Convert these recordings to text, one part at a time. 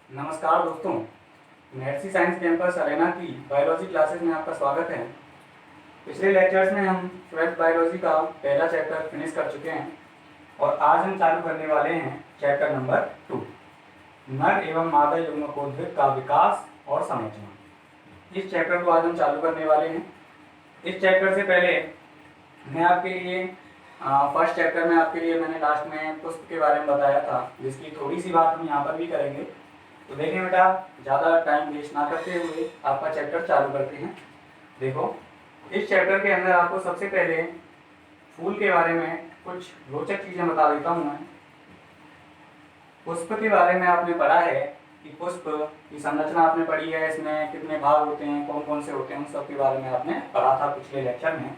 नमस्कार दोस्तों, महर्षि science campus Arena की बायोलॉजी क्लासेस में आपका स्वागत है। पिछले लेक्चर्स में हम 12th बायोलॉजी का पहला चैप्टर फिनिश कर चुके हैं और आज हम चालू करने वाले हैं चैप्टर नंबर 2, नर एवं मादा युग्मकोद्भिद का विकास और संरचना। इस चैप्टर को आज हम चालू करने वाले हैं। इस चैप्टर से पहले मैं आपके लिए फर्स्ट चैप्टर में आपके लिए मैंने लास्ट में पुष्प के बारे में बताया था, जिसकी थोड़ी सी बात हम यहाँ पर भी करेंगे। तो देखिए बेटा, ज़्यादा टाइम वेस्ट ना करते हुए आपका चैप्टर चालू करते हैं। देखो, इस चैप्टर के अंदर आपको सबसे पहले फूल के बारे में कुछ रोचक चीज़ें बता देता हूँ मैं। पुष्प के बारे में आपने पढ़ा है कि पुष्प की संरचना आपने पढ़ी है, इसमें कितने भाग होते हैं, कौन कौन से होते हैं, उन सब के बारे में आपने पढ़ा था पिछले लेक्चर में।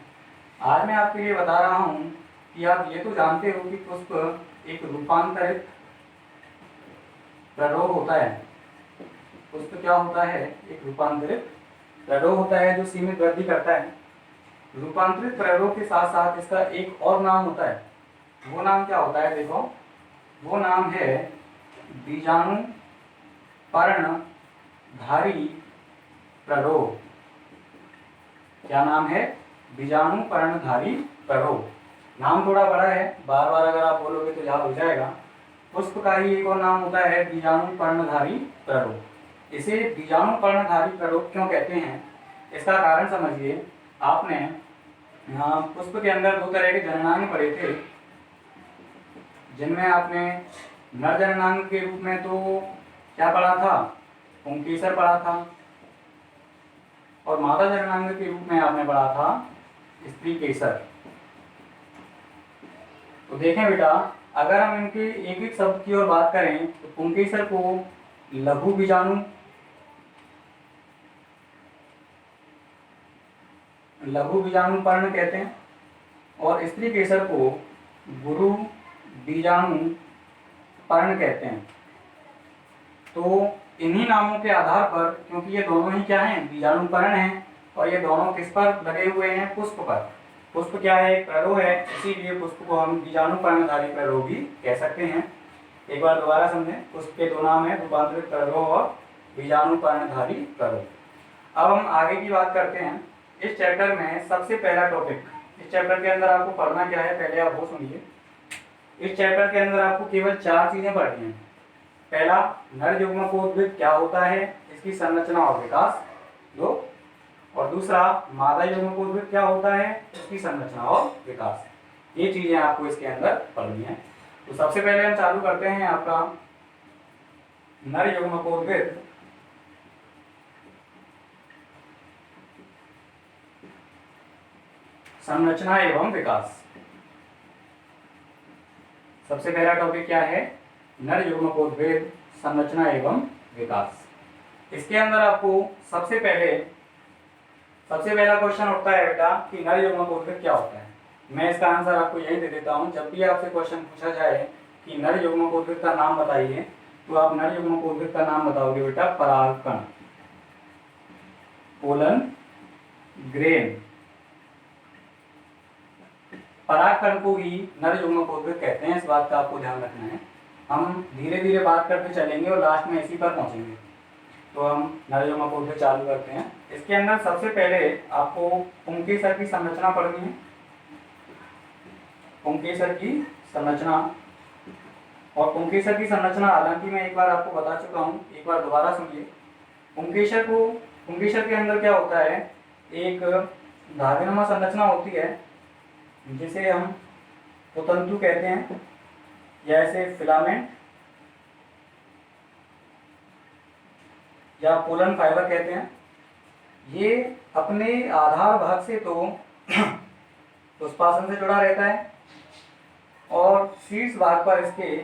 आज मैं आपके लिए बता रहा हूँ कि आप ये तो जानते हो कि पुष्प एक रूपांतरित प्ररोह होता है। पुष्प क्या होता है? एक रूपांतरित प्ररोह होता है जो सीमित वृद्धि करता है। रूपांतरित प्ररोह के साथ साथ इसका एक और नाम होता है। वो नाम क्या होता है? देखो, वो नाम है बीजाणु पर्णधारी प्ररोह। क्या नाम है? बीजाणु पर्णधारी प्ररोह। नाम थोड़ा बड़ा है, बार बार अगर आप बोलोगे तो याद हो जाएगा। पुष्प का ही एक और नाम होता है बीजाणु पर्णधारी प्ररोह। इसे बीजाणु पर्णधारी प्ररोह क्यों कहते हैं, इसका कारण समझिए। आपने पुष्प के अंदर दो तरह के जननांग पढ़े थे, जिनमें आपने नर जननांग के रूप में तो क्या पढ़ा था? पुंकेसर पढ़ा था, और मादा जननांग के रूप में आपने पढ़ा था स्त्रीकेसर। तो देखें बेटा, अगर हम इनके एक एक शब्द की ओर बात करें तो पुंकेसर को लघु बीजाणु पर्ण कहते हैं, और स्त्रीकेसर को गुरु बीजाणु पर्ण कहते हैं। तो इन्हीं नामों के आधार पर, क्योंकि ये दोनों ही क्या हैं? बीजाणु पर्ण हैं, और ये दोनों किस पर लगे हुए हैं? पुष्प पर। पुष्प क्या है? एक प्ररोह है, इसीलिए पुष्प को हम बीजाणु पर्णधारी प्ररोह भी कह सकते हैं। एक बार दोबारा समझें, पुष्प के दो नाम हैं, रूपांतरित प्ररोह और बीजाणु पर्णधारी प्ररोह। अब हम आगे की बात करते हैं। इस चैप्टर में सबसे पहला टॉपिक, इस चैप्टर के अंदर आपको पढ़ना क्या है, पहले आप वो सुनिए। इस चैप्टर के अंदर आपको केवल 4 चीजें पढ़नी है। पहला, नर युग्मकोद्भिद क्या होता है, इसकी संरचना और विकास। दो, और दूसरा, मादा युग्मकोद्भिद क्या होता है, इसकी संरचना और विकास। ये चीजें आपको इसके अंदर पढ़नी है। तो सबसे पहले हम चालू करते हैं आपका नर युग्मकोद्भिद संरचना एवं विकास। सबसे पहला टॉपिक क्या है? नर युग्मकोद्भिद संरचना एवं विकास। इसके अंदर आपको सबसे पहला क्वेश्चन उठता है बेटा कि नर युग्मकोद्भिद क्या होता है। मैं इसका आंसर आपको यही दे देता हूं। जब भी आपसे क्वेश्चन पूछा जाए कि नर युग्मकोद्भिद का नाम बताइए, तो आप नर युग्मकोद्भिद का नाम बताओगे बेटा परागकण, पोलन ग्रेन। परागकण को ही नर युग्मकोद्भिद कहते हैं, इस बात का आपको ध्यान रखना है। हम धीरे धीरे बात करते चलेंगे और लास्ट में इसी पर पहुंचेंगे। तो हम नर युग्मकोद्भिद चालू करते हैं। इसके अंदर सबसे पहले आपको पुंकेसर की संरचना पढ़नी है। पुंकेसर की संरचना, और पुंकेसर की संरचना हालांकि मैं एक बार आपको बता चुका हूँ, एक बार दोबारा सुनिए। पुंकेसर के अंदर क्या होता है? एक धागेनुमा संरचना होती है, जिसे हम पुतंतु कहते हैं, या ऐसे फिलामेंट या पोलन फाइबर कहते हैं। ये अपने आधार भाग से तो पुष्पासन से जुड़ा रहता है, और शीर्ष भाग पर इसके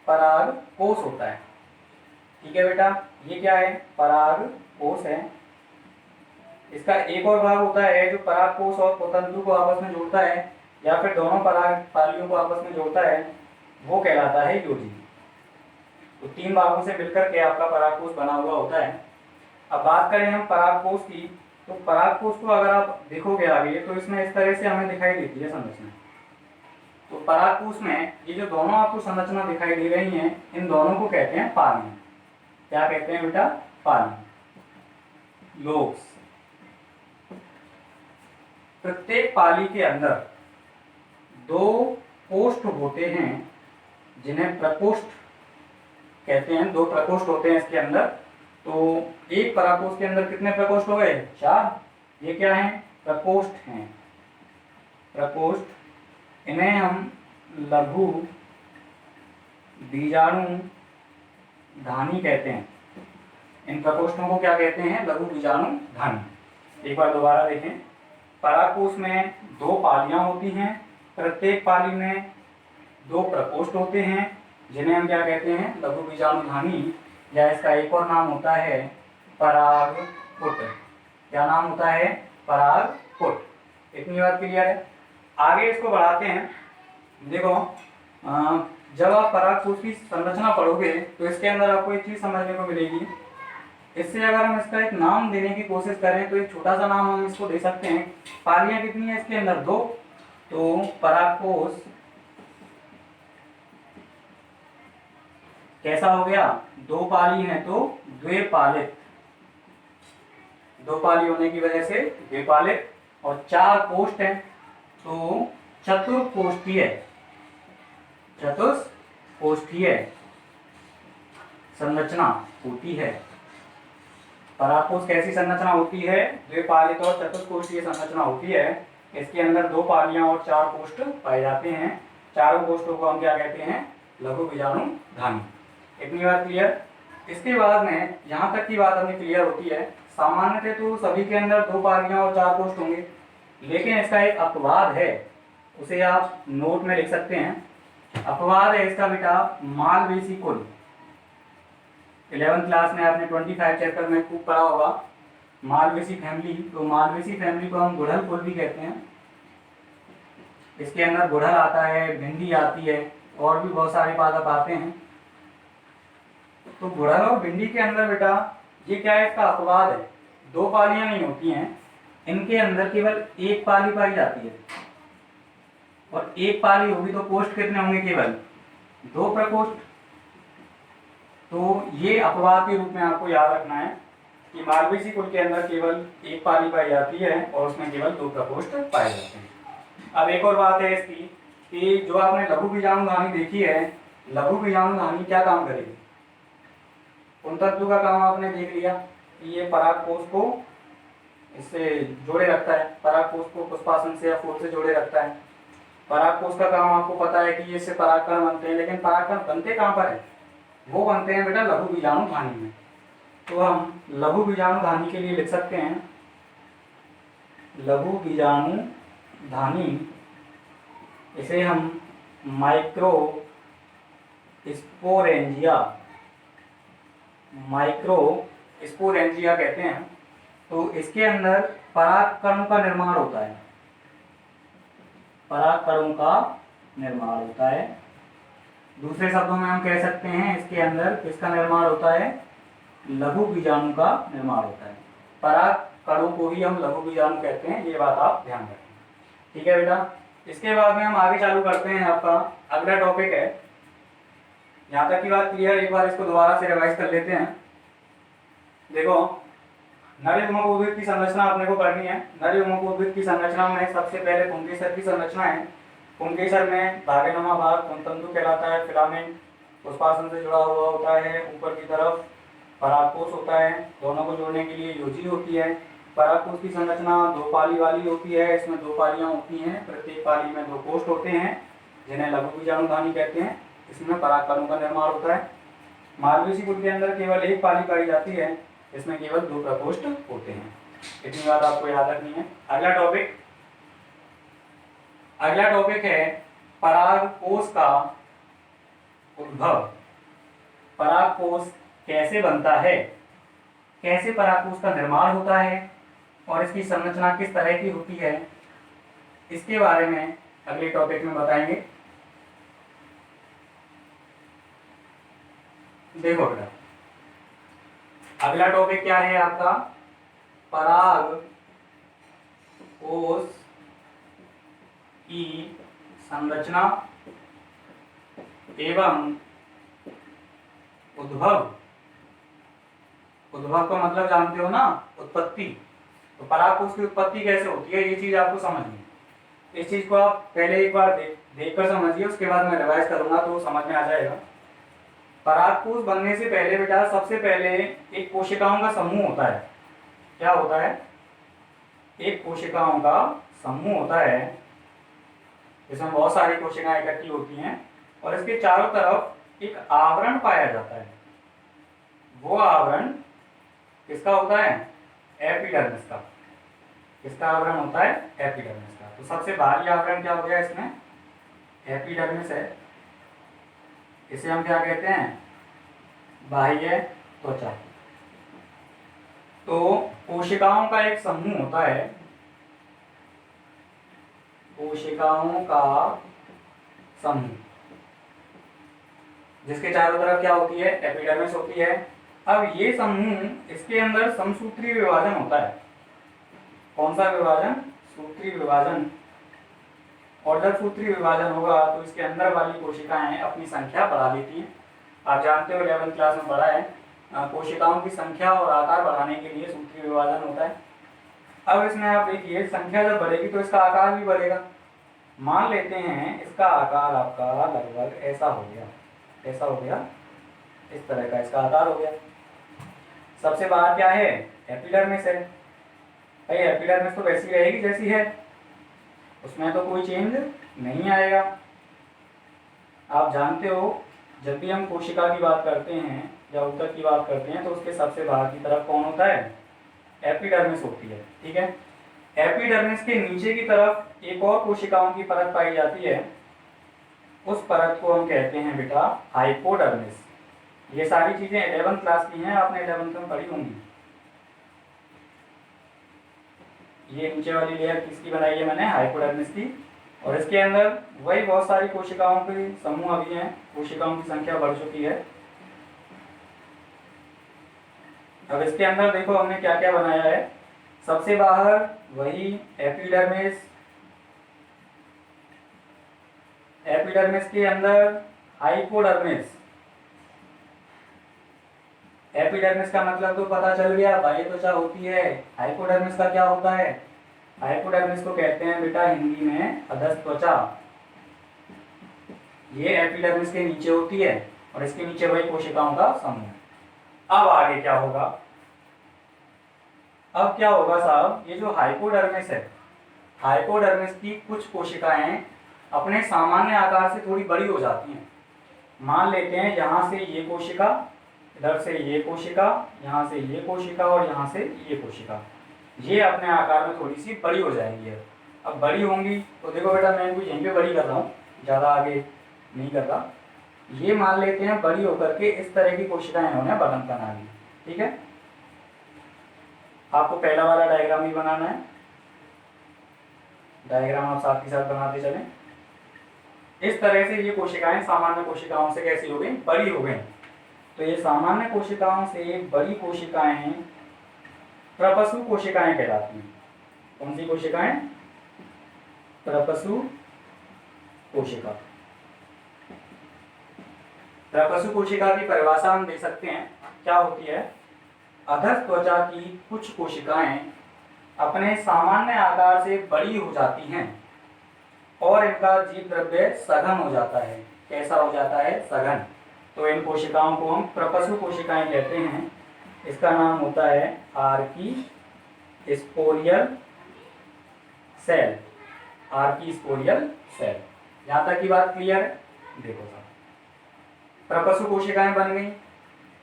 पराग कोश होता है। ठीक है बेटा, ये क्या है? पराग कोश है। इसका एक और भाग होता है जो पराग कोश और पुतंतु को आपस में जोड़ता है, या फिर दोनों पराग पालियों को आपस में जोड़ता है, वो कहलाता है योजी। तो 3 भागों से मिलकर के आपका परागकोश बना हुआ होता है। अब बात करें हम परागकोश की, तो परागकोश को अगर आप देखोगे आगे, तो इसमें इस तरह से हमें दिखाई देती है संरचना। तो परागकोश में ये जो दोनों आपको संरचना दिखाई दे रही हैं, इन दोनों को कहते हैं पालियां। क्या कहते हैं बेटा? पाली, लोब्स। प्रत्येक पाली के अंदर दो कोष्ठ होते हैं जिन्हें प्रकोष्ठ कहते हैं। दो प्रकोष्ठ होते हैं इसके अंदर। तो एक पराकोष्ठ के अंदर कितने प्रकोष्ठ हो गए? 4। ये क्या है? प्रकोष्ठ हैं। प्रकोष्ठ, इन्हें हम लघु बीजाणु धानी कहते हैं। इन प्रकोष्ठों को क्या कहते हैं? लघु बीजाणु धानी। एक बार दोबारा देखें। पराकोष्ठ में 2 पालियां होती हैं। प्रत्येक पाली में 2 प्रकोष्ठ होते हैं जिन्हें हम क्या कहते हैं? लघु बीजाणु धानी, या इसका एक और नाम होता है परागपुट। क्या नाम होता है? परागपुट। इतनी बात क्लियर है? आगे इसको बढ़ाते हैं। देखो, जब आप परागपुट की संरचना पढ़ोगे तो इसके अंदर आपको एक चीज समझने को मिलेगी। इससे अगर हम इसका एक नाम देने की कोशिश करें तो एक छोटा सा नाम हम इसको दे सकते हैं। पालियां कितनी है इसके अंदर? 2। तो परागकोश कैसा हो गया? 2 पाली है तो द्विपालित। 2 पाली होने की वजह से द्विपालित। और 4 कोष्ठ है तो चतुर्कोष्ठीय। चतुष्कोष्ठीय संरचना होती है। पराकोष्ठ कैसी संरचना होती है? द्विपालित और चतुष्कोष्ठीय संरचना होती है। इसके अंदर 2 पालियां और 4 कोष्ठ पाए जाते हैं। चारों कोष्ठों को हम क्या कहते हैं? लघु बीजाणु धानी। इतनी बात क्लियर? इसके बाद में यहाँ तक की बात अपनी क्लियर होती है। सामान्यतः तो सभी के अंदर 2 पालियां और 4 कोष्ठ होंगे, लेकिन इसका एक अपवाद है, उसे आप नोट में लिख सकते हैं। अपवाद है इसका बेटा मालवेसी कुल। 11th क्लास में आपने 25 चैप्टर में खूब पढ़ा होगा मालवेसी फैमिली। तो मालवेसी फैमिली को हम गुड़हल कुल भी कहते हैं। इसके अंदर गुड़हल आता है, भिंडी आती है, और भी बहुत सारे पादप आते हैं। तो गुड़हल और भिंडी के अंदर बेटा ये क्या है? इसका अपवाद है। 2 पालियां नहीं होती हैं, इनके अंदर केवल 1 पाली पाई जाती है। और 1 पाली होगी तो कोष्ठ कितने होंगे? केवल 2 प्रकोष्ठ। तो ये अपवाद के रूप में आपको याद रखना है कि मालवेसी कुल के अंदर केवल 1 पाली पाई जाती है और उसमें केवल 2 प्रकोष्ठ पाए जाते हैं। अब एक और बात है इसकी कि जो आपने लघु बीजाणु धानी देखी है, लघु बीजाणु धानी क्या काम करेगी? उन तत्व का काम आपने देख लिया कि ये परागकोश को इससे जोड़े रखता है, परागकोश को पुष्पासन से या फूल से जोड़े रखता है। परागकोश का काम आपको पता है कि इससे परागकण बनते हैं, लेकिन परागकण बनते कहाँ पर है? वो बनते हैं बेटा लघु बीजाणु धानी में। तो हम लघु बीजाणु धानी के लिए लिख सकते हैं लघु बीजाणु धानी। इसे हम माइक्रो स्पोरेंजिया कहते हैं। तो इसके अंदर परागकणों का निर्माण होता है। परागकणों का निर्माण होता है। दूसरे शब्दों में हम कह सकते हैं इसके अंदर किसका निर्माण होता है? लघु बीजाणु का निर्माण होता है। परागकणों को ही हम लघु बीजाणु कहते हैं, ये बात आप ध्यान रखें। ठीक है बेटा? इसके बाद में हम आगे चालू करते हैं। आपका अगला टॉपिक है, यहाँ तक की बात क्लियर? एक बार इसको दोबारा से रिवाइज कर लेते हैं। देखो, नरयुग्मक उद्भिद की संरचना अपने को पढ़नी है। नरयुग्मक उद्भिद की संरचना में सबसे पहले पुंकेसर की संरचना है। पुंकेसर में धागेनुमा भाग पुंतंतु कहलाता है। फिलामेंट पुष्पासन से जुड़ा हुआ होता है। ऊपर की तरफ परागकोश होता है, दोनों को जोड़ने के लिए योजी होती है। परागकोश की संरचना 2 पाली वाली होती है। इसमें 2 पालियां होती हैं। प्रत्येक पाली में 2 कोष्ठ होते हैं जिन्हें लघु बीजाणु धानी कहते हैं। इसमें परागकणों का निर्माण होता है। मालवेसी कुल के अंदर केवल 1 पाली पाई जाती है, इसमें केवल 2 प्रकोष्ठ होते हैं। इतनी बात आपको याद रखनी है। अगला टॉपिक है परागकोश का उद्भव। परागकोश कैसे बनता है, कैसे परागकोश का निर्माण होता है और इसकी संरचना किस तरह की होती है, इसके बारे में अगले टॉपिक में बताएंगे। देखो बेटा, अगला टॉपिक क्या है आपका? परागकोश की संरचना एवं उद्भव। उद्भव का मतलब जानते हो ना, उत्पत्ति। तो परागकोश की उत्पत्ति कैसे होती है ये चीज आपको समझनी है। इस चीज को आप पहले एक बार देखकर समझिए, उसके बाद मैं रिवाइज करूंगा तो समझ में आ जाएगा। परागकोश बनने से पहले बेटा सबसे पहले एक कोशिकाओं का समूह होता है। क्या होता है? एक कोशिकाओं का समूह होता है, जिसमें बहुत सारी कोशिकाएं इकट्ठी होती हैं और इसके चारों तरफ एक आवरण पाया जाता है। वो आवरण किसका होता है? एपिडर्मिस का। किसका आवरण होता है? एपिडर्मिस का। तो सबसे बाहरी आवरण क्या हो गया इसमें? एपिडर्मिस है। इसे हम क्या कहते हैं? बाह्य त्वचा। तो कोशिकाओं का एक समूह होता है, कोशिकाओं का समूह, जिसके चारों तरफ क्या होती है? एपिडर्मिस होती है। अब ये समूह, इसके अंदर समसूत्री विभाजन होता है। कौन सा विभाजन? सूत्री विभाजन। और जब सूत्री विभाजन होगा तो इसके अंदर वाली कोशिकाएं अपनी संख्या बढ़ा लेती हैं। आप जानते हो 11वीं क्लास में पढ़ा है, कोशिकाओं की संख्या और आकार बढ़ाने के लिए सूत्री विभाजन होता है। अब इसमें आप देखिए, संख्या जब बढ़ेगी तो इसका आकार भी बढ़ेगा। मान लेते हैं इसका आकार आपका लगभग ऐसा हो गया, ऐसा हो गया, इस तरह का इसका आकार हो गया। सबसे बाहर क्या है? एपिडर्मिस है। भाई एपिडर्मिस तो वैसी रहेगी जैसी है, उसमें तो कोई चेंज नहीं आएगा। आप जानते हो जब भी हम कोशिका की बात करते हैं या ऊतक की बात करते हैं तो उसके सबसे बाहर की तरफ कौन होता है? एपिडर्मिस होती है। ठीक है। एपिडर्मिस के नीचे की तरफ एक और कोशिकाओं की परत पाई जाती है, उस परत को हम कहते हैं बेटा हाइपोडर्मिस। ये सारी चीजें 11th क्लास की हैं, आपने 11th में पढ़ी होंगी। ये नीचे वाली लेयर किसकी बनाई है मैंने? हाइपोडर्मिस की। और इसके अंदर वही बहुत सारी कोशिकाओं के समूह अभी हैं, कोशिकाओं की संख्या बढ़ चुकी है। अब इसके अंदर देखो हमने क्या क्या बनाया है। सबसे बाहर वही एपिडर्मिस, एपिडर्मिस के अंदर हाइपोडर्मिस। एपिडर्मिस का मतलब तो पता चल गया, बाह्य त्वचा होती है। हाइपोडर्मिस का क्या होता है? हाइपोडर्मिस को कहते हैं बेटा हिंदी में अधस त्वचा। ये एपिडर्मिस के नीचे होती है और इसके नीचे वही कोशिकाओं का समूह। अब आगे क्या होगा? अब क्या होगा साहब, ये जो हाइपोडर्मिस है, हाइपोडर्मिस की कुछ कोशिकाएं अपने सामान्य आकार से थोड़ी बड़ी हो जाती हैं। मान लेते हैं यहाँ से ये कोशिका, इधर से ये कोशिका, यहाँ से ये कोशिका और यहाँ से ये कोशिका, ये अपने आकार में थोड़ी सी बड़ी हो जाएंगी। अब बड़ी होंगी तो देखो बेटा मैं इनको यहीं पे बड़ी कर रहा हूँ, ज़्यादा आगे नहीं कर रहा। ये मान लेते हैं बड़ी होकर के इस तरह की कोशिकाएं इन्होंने बना ली। ठीक है। आपको पहला वाला डायग्राम भी बनाना है, डायग्राम आप साथ के साथ बनाते चलें। इस तरह से ये कोशिकाएं सामान्य कोशिकाओं से कैसी हो गई? बड़ी हो गई। तो ये सामान्य कोशिकाओं से बड़ी कोशिकाएं प्रपसु कोशिकाएं कहलाती हैं। कौन सी कोशिकाएं? प्रपसु कोशिका। प्रपसु कोशिका की परिभाषा हम दे सकते हैं, क्या होती है? अधस त्वचा की कुछ कोशिकाएं अपने सामान्य आकार से बड़ी हो जाती हैं और इनका जीव द्रव्य सघन हो जाता है। कैसा हो जाता है? सघन। तो इन कोशिकाओं को हम प्रपसु कोशिकाएं कहते हैं। इसका नाम होता है archesporial cell. Archesporial cell. यहाँ तक की बात क्लियर है? देखो साहब, प्रपसु कोशिकाएं बन गई।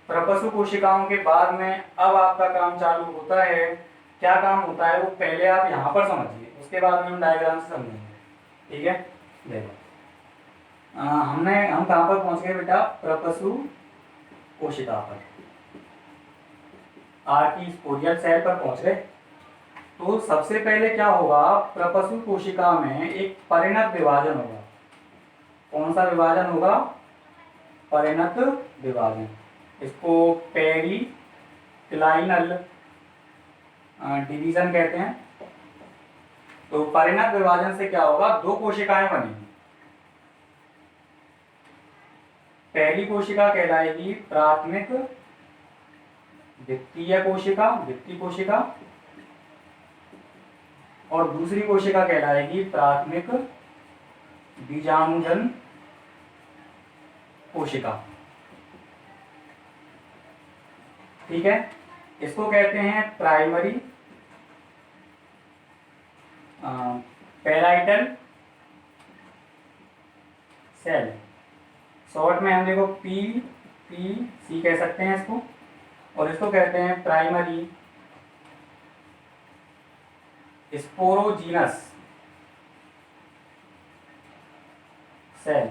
प्रपसु कोशिकाओं के बाद में अब आपका काम चालू होता है। क्या काम होता है वो पहले आप यहाँ पर समझिए, उसके बाद में हम डायग्राम से समझेंगे। ठीक है। देखो हम कहाँ पर पहुंच गए बेटा? प्रपसु कोशिका पर, आर्की स्पोरियल सेल पर पहुंच गए। तो सबसे पहले क्या होगा? प्रपसु कोशिका में एक परिणत विभाजन होगा। कौन सा विभाजन होगा? परिणत विभाजन। इसको पेरिक्लाइनल डिवीजन कहते हैं। तो परिणत विभाजन से क्या होगा? दो कोशिकाएं बनेंगी। पहली कोशिका कहलाएगी प्राथमिक वित्तीय कोशिका, वित्तीय कोशिका, और दूसरी कोशिका कहलाएगी प्राथमिक बीजाणुजन कोशिका। ठीक है, इसको कहते हैं प्राइमरी पैराइटल सेल। शॉर्ट में हम देखो PPC कह सकते हैं इसको, और इसको कहते हैं प्राइमरी स्पोरोजीनस सेल।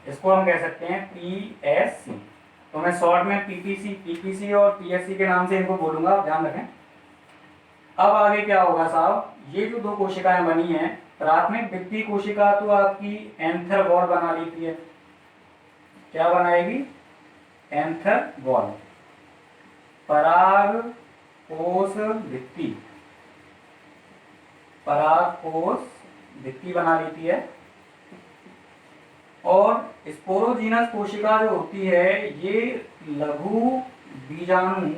इसको हम कह सकते हैं PSC। तो मैं शॉर्ट में PPC और PSC के नाम से इनको बोलूंगा, आप ध्यान रखें। अब आगे क्या होगा साहब, ये जो दो कोशिकाएं बनी हैं, प्राथमिक वित्तीय कोशिका तो आपकी एंथर वॉल बना लेती है। क्या बनाएगी? Anther wall. पराग कोश भित्ति, पराग कोश भित्ति बना लेती है। और स्पोरोजीनस कोशिका जो होती है ये लघु बीजाणु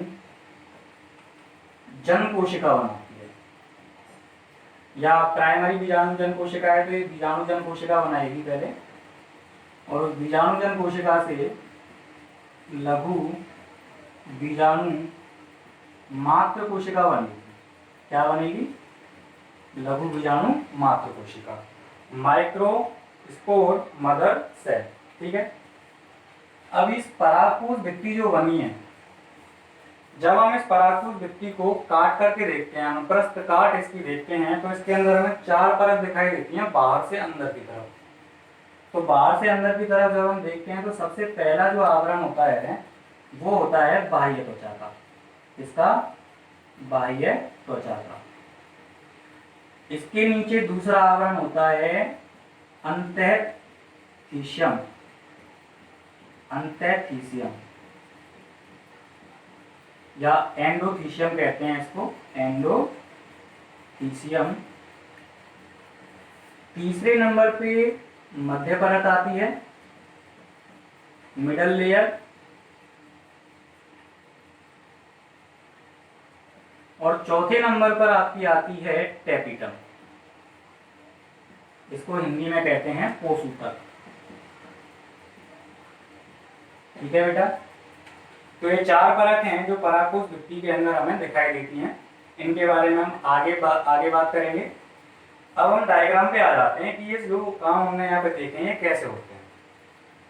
जन कोशिका बनाती है, या प्राइमरी बीजाणु जन कोशिका है तो ये बीजाणु जन कोशिका बनाएगी पहले, और उस बीजाणु जन कोशिका से लघु बीजाणु मात्र कोशिका बनेगी। क्या बनेगी? लघु बीजाणु मात्र कोशिका, माइक्रो स्पोर मदर सेल। ठीक है, अब इस परागकोश भित्ति जो बनी है, जब हम इस परागकोश भित्ति को काट करके देखते हैं, अनुप्रस्थ काट इसकी देखते हैं, तो इसके अंदर हमें 4 परत दिखाई देती हैं बाहर से अंदर की तरफ। तो बाहर से अंदर की तरफ जब हम देखते हैं तो सबसे पहला जो आवरण होता है वो होता है बाह्य त्वचा का। इसका बाह्य त्वचा का। इसके नीचे दूसरा आवरण होता है अंतःस्थीशियम, अंतःस्थीशियम या एंडोथीशियम कहते हैं इसको, एंडोथीशियम। तीसरे नंबर पे मध्य परत आती है, मिडल लेयर, और चौथे नंबर पर आपकी आती है टेपिटम। इसको हिंदी में कहते हैं पोषूतक। ठीक है बेटा, तो ये 4 परत हैं जो परागकोश भित्ति के अंदर हमें दिखाई देती हैं। इनके बारे में हम आगे बात करेंगे। अब हम डायग्राम पे आ जाते हैं कि ये जो काम हमने यहाँ पे देखे हैं कैसे होते हैं।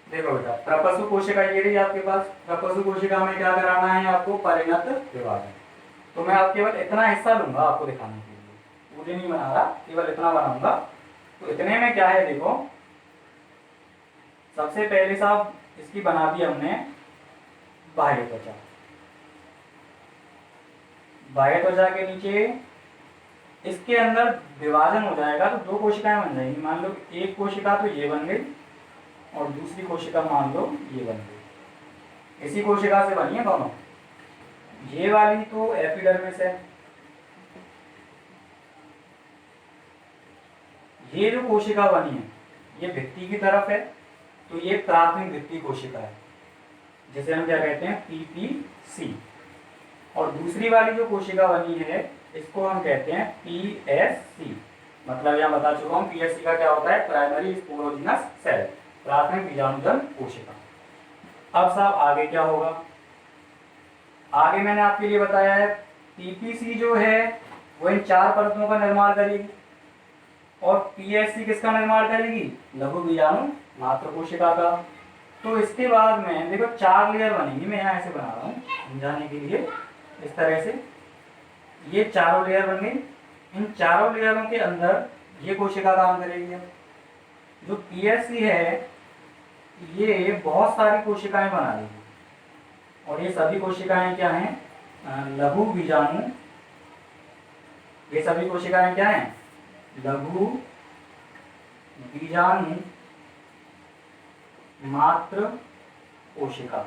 देखो बेटा, प्रपशु कोशिका ये रही आपके पास। प्रपशु कोशिका में क्या कराना है आपको? परिणत विभाजन। तो मैं आप केवल इतना हिस्सा लूंगा आपको दिखाने के लिए, पूरे नहीं बना रहा, केवल इतना बनाऊंगा। तो इतने में क्या है, देखो सबसे पहले साहब इसकी बना दी हमने बाह्य त्वचा। बाह्य त्वचा के नीचे इसके अंदर विभाजन हो जाएगा तो 2 कोशिकाएं बन जाएंगी। मान लो एक कोशिका तो ये बन गई और दूसरी कोशिका मान लो ये बन गई। इसी कोशिका से बनी है दोनों। ये वाली तो एपिडर्मिस है, ये जो कोशिका बनी है ये भित्ति की तरफ है, तो ये प्राथमिक भित्ति कोशिका है जिसे हम क्या कहते हैं? PPC। और दूसरी वाली जो कोशिका बनी है इसको हम कहते हैं PSC। मतलब यहाँ बता चुका हूँ PSC का क्या होता है? प्राइमरी स्पोरोजिनस सेल, प्राथमिक बीजाणुजन कोशिका। अब साहब आगे क्या होगा? आगे मैंने आपके लिए बताया है PPC जो है वो इन 4 परतों का निर्माण करेगी, और PSC किसका निर्माण करेगी? लघु बीजाणु मात्र कोशिका का। तो इसके बाद में देखो 4 लेयर बनेंगी। मैं यहाँ ऐसे बना रहा हूँ समझाने के लिए, इस तरह से ये चारों लेयर बन गई। इन चारों लेयरों के अंदर ये कोशिका काम करेगी। जो PSC है ये बहुत सारी कोशिकाएं बना लेगी, और ये सभी कोशिकाएं क्या हैं? लघु बीजाणु। ये सभी कोशिकाएं क्या हैं? लघु बीजाणु मात्र कोशिका।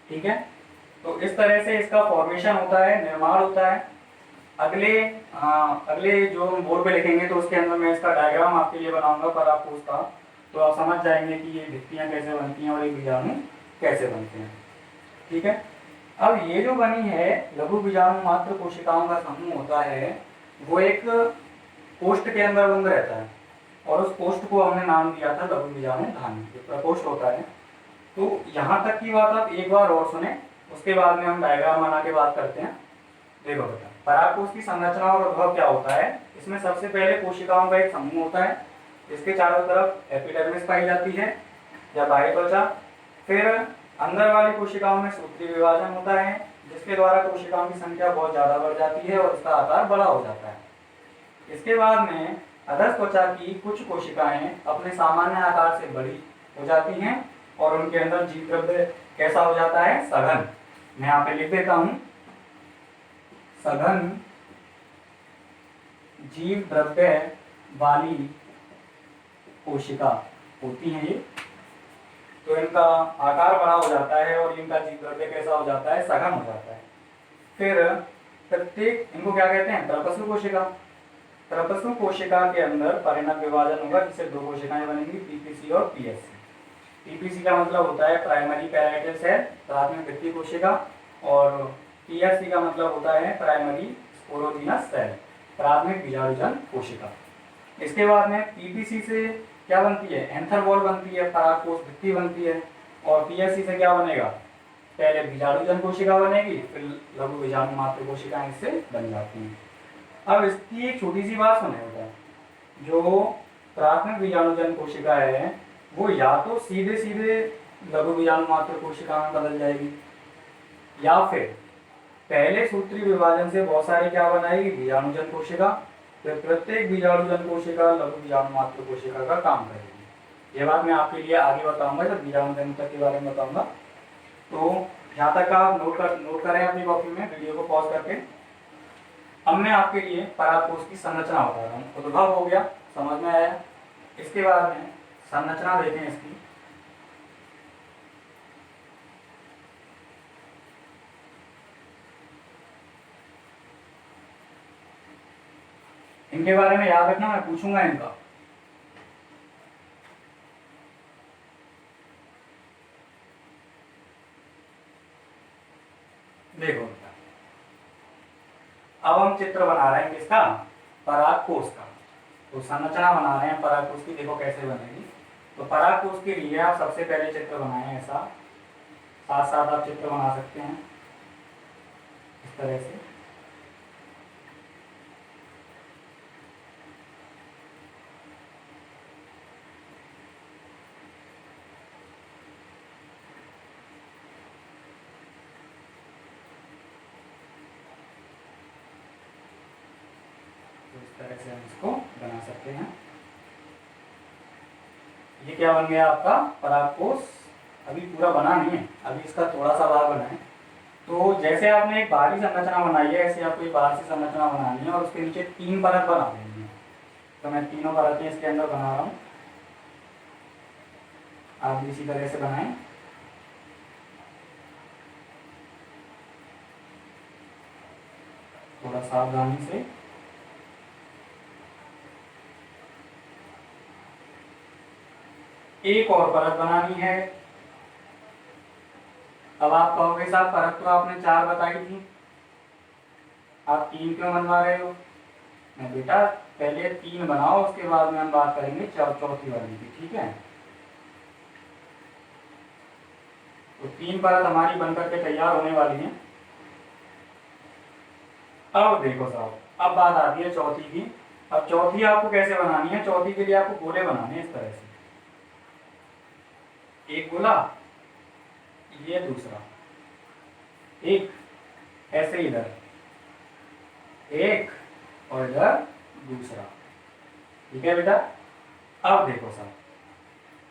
ठीक है, तो इस तरह से इसका फॉर्मेशन होता है, निर्माण होता है। अगले जो बोर्ड पे लिखेंगे तो उसके अंदर मैं इसका डायग्राम आपके लिए बनाऊंगा परागकोश का, तो आप समझ जाएंगे कि ये भित्तियां कैसे बनती हैं और ये बीजाणु कैसे बनते हैं। ठीक है। अब ये जो बनी है लघु बीजाणु मात्र कोशिकाओं का समूह होता है, वो एक कोष्ठ के अंदर बंद रहता है और उस कोष्ठ को हमने नाम दिया था लघु बीजाणु धानी, जो प्रकोष्ठ होता है। तो यहाँ तक की बात आप एक बार और सुने, उसके बाद में हम डायग्राम बना के बात करते हैं। देखो बेटा, परागकोश की संरचना और उद्भव क्या होता है। इसमें सबसे पहले कोशिकाओं का एक समूह होता है, जिसके चारों तरफ एपिडर्मिस पाई जाती है या बाह्य त्वचा। फिर अंदर वाली कोशिकाओं में सूत्री विभाजन होता है, जिसके द्वारा कोशिकाओं की संख्या बहुत ज्यादा बढ़ जाती है और उसका आकार बड़ा हो जाता है। इसके बाद में अधस त्वचा की कुछ कोशिकाएं अपने सामान्य आकार से बड़ी हो जाती हैं और उनके अंदर जीव द्रव्य कैसा हो जाता है, सघन। मैं यहाँ पे लिख देता हूं, सघन जीव द्रव्य वाली कोशिका होती हैं ये। तो इनका आकार बड़ा हो जाता है और इनका जीव द्रव्य कैसा हो जाता है, सघन हो जाता है। फिर प्रत्येक, इनको क्या कहते हैं, त्रपसु कोशिका। त्रपसु कोशिका के अंदर परिणत विभाजन होगा, जिससे दो कोशिकाएं बनेंगी, पीपीसी और पीएससी। पीपीसी का मतलब होता है प्राइमरी पैराइटल सेल, प्राथमिक भित्ति कोशिका, और पीएससी का मतलब होता है प्राइमरी स्पोरोजिनस सेल, प्राथमिक बीजाणुजन कोशिका। इसके बाद में पीपीसी से क्या बनती है, एंथर वॉल बनती है, परागकोश भित्ति बनती है। और पीएससी से क्या बनेगा, पहले बीजाणुजन कोशिका बनेगी, फिर लघु बीजाणु मात्र कोशिकाएं इससे बन जाती हैं। अब इसकी एक छोटी सी बात सुने होता है, जो प्राथमिक बीजाणुजन कोशिका है वो या तो सीधे सीधे लघु बीजाणु मात्र कोशिका में बदल जाएगी, या फिर पहले सूत्री विभाजन से बहुत सारी क्या बनाएगी, बीजाणुजन कोशिका। फिर प्रत्येक बीजाणुजन कोशिका लघु बीजाणु मात्र कोशिका का काम करेगी। ये बात मैं आपके लिए आगे बताऊंगा जब बीजाणुजन के बारे में बताऊंगा। तो यहाँ तक आप नोट करें अपनी कॉपी में, वीडियो को पॉज करके। अब मैं आपके लिए परागकोश की संरचना बता रहा हूँ। उद्भव हो गया, समझ में आया। इसके बाद में संरचना देखें इसकी। इनके बारे में याद रखना, मैं पूछूंगा इनका। देखो अब हम चित्र बना रहे हैं किसका, परागकोश का। तो संरचना बना रहे हैं परागकोश की, देखो कैसे बनेगी। तो परागकोश के लिए आप सबसे पहले चित्र बनाएं ऐसा, साथ साथ आप चित्र बना सकते हैं इस तरह से। इस तरह से हम इसको बना सकते हैं। ये क्या बन गया आपका परागकोश। अभी पूरा बना नहीं है, अभी इसका थोड़ा सा भाग बना है। तो जैसे आपने एक बाहरी संरचना बनाई है, ऐसे आपको एक बाहर से संरचना बनानी है और उसके नीचे 3 परत बना देनी है। तो मैं तीनों परतें इसके अंदर बना रहा हूँ, आप भी इसी तरह से बनाएं। थोड़ा सावधानी से। एक और परत बनानी है। अब आप कहोगे साहब परत तो आपने 4 बताई थी, आप 3 क्यों बनवा रहे हो। मैं बेटा पहले 3 बनाओ, उसके बाद में हम बात करेंगे चौथी वाली की, ठीक है। तो 3 परत हमारी बनकर के तैयार होने वाली है। अब देखो साहब, अब बात आती है चौथी की। अब चौथी आपको कैसे बनानी है, चौथी के लिए आपको गोले बनाने हैं इस तरह से। एक गोला, ये दूसरा, एक ऐसे इधर एक और इधर दूसरा, ठीक है बेटा। अब देखो साहब,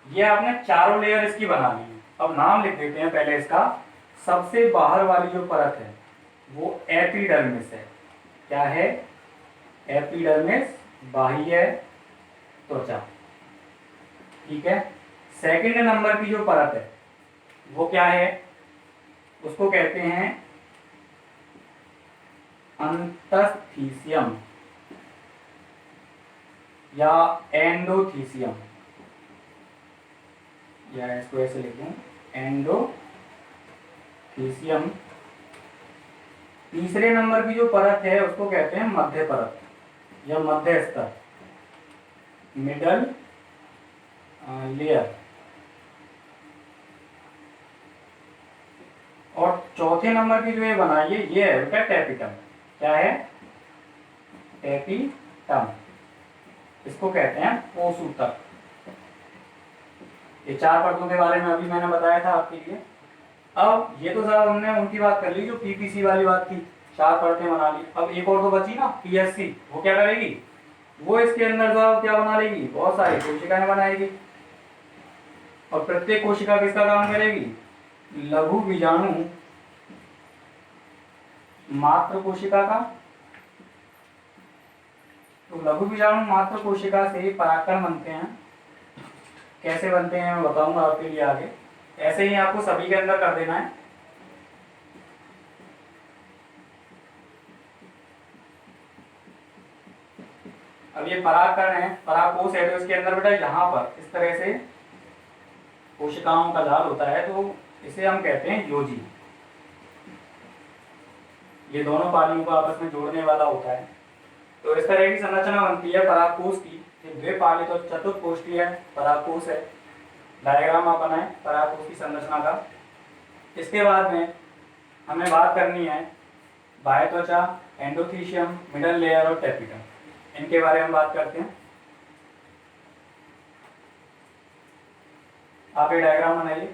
ये आपने चारों लेयर इसकी बना ली है। अब नाम लिख देते हैं पहले इसका। सबसे बाहर वाली जो परत है वो एपिडर्मिस है। क्या है, एपिडर्मिस, बाह्य त्वचा, ठीक है। सेकंड नंबर की जो परत है वो क्या है, उसको कहते हैं अंतस्थीसियम या एंडोथीसियम, या इसको ऐसे लिखूं, एंडोथीसियम, पीसीएम। तीसरे नंबर की जो परत है उसको कहते हैं मध्य परत या मध्य स्तर, मिडल लेयर। और चौथे नंबर की जो ये बनाइए ये है बेटा टेपिटम। क्या है? टेपिटम। इसको कहते हैं पोषूतक। ये 4 परतों के बारे में अभी मैंने बताया था आपके लिए। अब ये तो साहब हमने उनकी बात कर ली जो पीपीसी वाली बात थी, 4 परतें बना ली। अब एक और तो बची ना पीएससी, वो क्या करेगी? वो इसके अंदर जो क्या बना लेगी? बहुत सारी कोशिकाएं बनाएगी। और प्रत्येक कोशिका किसका काम करेगी? लघु बीजाणु मात्र कोशिका का। तो लघु बीजाणु मात्र कोशिका से परागकण बनते हैं। कैसे बनते हैं मैं बताऊंगा आपके लिए आगे। ऐसे ही आपको सभी के अंदर कर देना है। अब ये परागकण है, परागकोश है, तो इसके अंदर बेटा यहाँ पर इस तरह से कोशिकाओं का जाल होता है, तो इसे हम कहते हैं योजी। ये दोनों पालियों को आपस में जोड़ने वाला होता है। तो इस तरह की संरचना बनती है परागकोश की। ये द्विपालित और चतुष्कोष्ठीय परागकोश है। डायग्राम आप बनाएं परागकोश की संरचना का। इसके बाद में हमें बात करनी है बाह्य त्वचा, एंडोथीशियम, मिडल लेयर और टेपिटम। इनके बारे में बात करते हैं। आप ये डायग्राम बनाइए।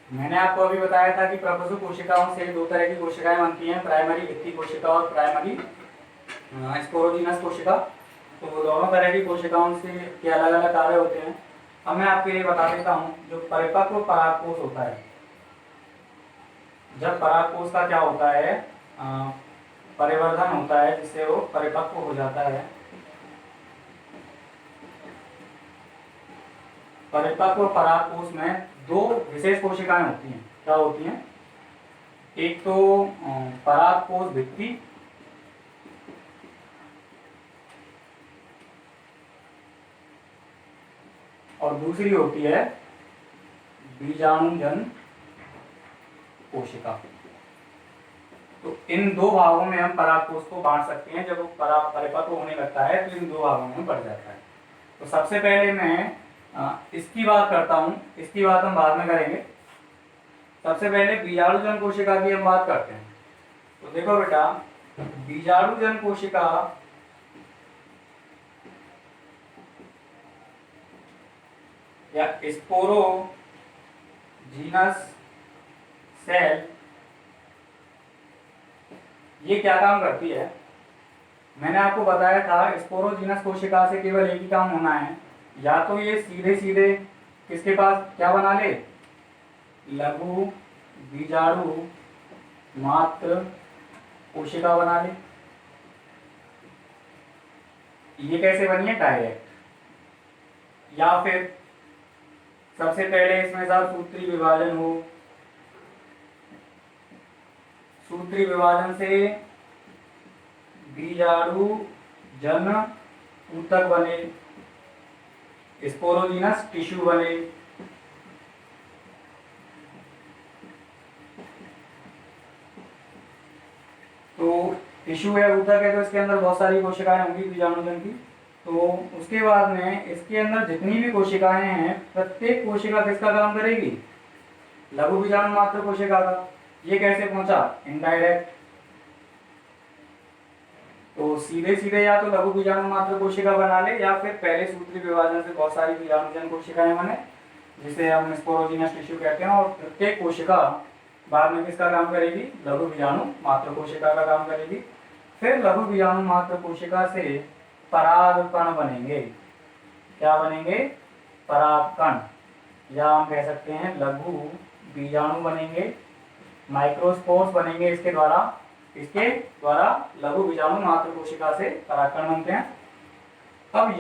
मैंने आपको अभी बताया था कि प्रपशु कोशिकाओं से 2 तरह की कोशिकाएं बनती हैं, प्राइमरी भित्ति कोशिका और प्राइमरी स्पोरोजिनस कोशिका। तो दोनों तरह की कोशिकाओं से के अलग अलग कार्य होते हैं। अब मैं आपके लिए बता देता हूँ जो परिपक्व परागकोश होता है। जब परागकोश का क्या होता है, परिवर्धन होता है जिससे वो परिपक्व हो जाता है। परिपक्व परागकोश में 2 विशेष कोशिकाएं होती हैं। क्या होती हैं? एक तो परागकोश भित्ति और दूसरी होती है बीजाणुजन कोशिका। तो इन 2 भागों में हम परागकोश को बांट सकते हैं। जब वो परिपक्व होने लगता है तो इन 2 भागों में बढ़ जाता है। तो सबसे पहले मैं इसकी बात करता हूं, इसकी बात हम बाद में करेंगे। सबसे पहले बीजाणुजन कोशिका की हम बात करते हैं। तो देखो बेटा, बीजाणुजन कोशिका या स्पोरोजीनस सेल ये क्या काम करती है? मैंने आपको बताया था स्पोरोजीनस कोशिका से केवल एक ही काम होना है, या तो ये सीधे सीधे किसके पास क्या बना ले? लघु बीजाणु मात्र कोशिका बना ले। ये कैसे बनी है? डायरेक्ट। या फिर सबसे पहले इसमें साथ सूत्री विभाजन हो, सूत्री विभाजन से बीजाणु जन ऊतक बने, स्पोरोजीनस टिश्यू बने। तो टिश्यू है, ऊतक है, तो इसके अंदर बहुत सारी कोशिकाएं होंगी बीजाणुजन की। तो उसके बाद में इसके अंदर जितनी भी कोशिकाएं हैं, प्रत्येक कोशिका किसका काम करेगी? लघु बीजाणु मात्र कोशिका का। ये कैसे पहुंचा? इनडायरेक्ट। तो सीधे सीधे या तो लघु बीजाणु मात्र कोशिका बना ले, या फिर पहले सूत्री विभाजन से बहुत सारी बीजाणुजन कोशिकाएं बने, जिसे हम स्पोरोजीनस टिश्यू कहते हैं। और प्रत्येक कोशिका बाद में किसका काम करेगी? लघु बीजाणु मात्र कोशिका का काम करेगी। फिर लघु बीजाणु मात्र कोशिका से परागकण बनेंगे। क्या बनेंगे? परागकण, या हम कह सकते हैं लघु बीजाणु बनेंगे, माइक्रोस्पोर्स बनेंगे। इसके द्वारा लघु बीजाणु मात्र कोशिका से परागकण बनते हैं। अब